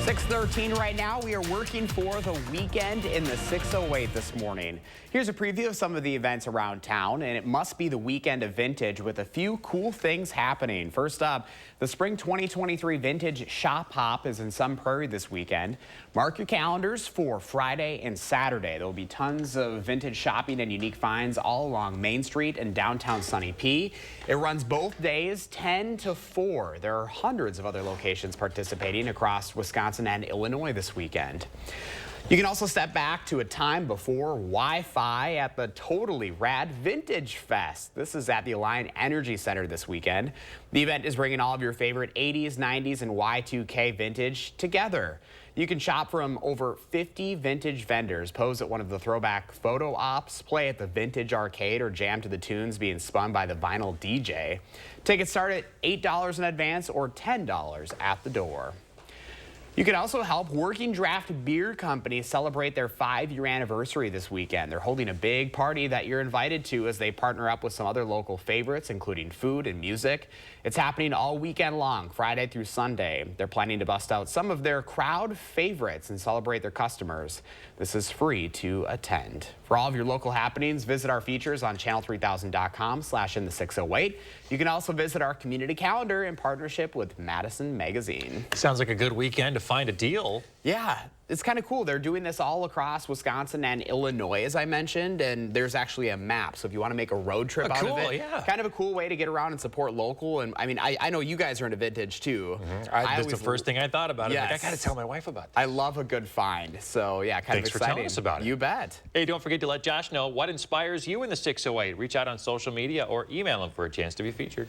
6:13 right now. We are working for the weekend in the 608 this morning. Here's a preview of some of the events around town, and it must be the weekend of vintage with a few cool things happening. First up, the spring 2023 Vintage Shop Hop is in Sun Prairie this weekend. Mark your calendars for Friday and Saturday. There will be tons of vintage shopping and unique finds all along Main Street and downtown Sunny P. It runs both days 10 to 4. There are hundreds of other locations participating across Wisconsin and Illinois this weekend. You can also step back to a time before Wi-Fi at the Totally Rad Vintage Fest. This is at the Alliant Energy Center this weekend. The event is bringing all of your favorite 80s, 90s, and Y2K vintage together. You can shop from over 50 vintage vendors, pose at one of the throwback photo ops, play at the Vintage Arcade, or jam to the tunes being spun by the vinyl DJ. Tickets start at $8 in advance or $10 at the door. You can also help Working Draft Beer Company celebrate their 5-year anniversary this weekend. They're holding a big party that you're invited to as they partner up with some other local favorites, including food and music. It's happening all weekend long, Friday through Sunday. They're planning to bust out some of their crowd favorites and celebrate their customers. This is free to attend. For all of your local happenings, visit our features on channel3000.com/in-the608. You can also visit our community calendar in partnership with Madison Magazine. Sounds like a good weekend to find a deal. Yeah, it's kind of cool. They're doing this all across Wisconsin and Illinois, as I mentioned, and there's actually a map. So if you want to make a road trip out of it, yeah. Kind of a cool way to get around and support local. And I mean, I know you guys are into vintage too. That's the first thing I thought about. Yes. Like, I got to tell my wife about that. I love a good find. So yeah, kind Thanks of for exciting. telling us about it. You bet. Hey, don't forget to let Josh know what inspires you in the 608. Reach out on social media or email him for a chance to be featured.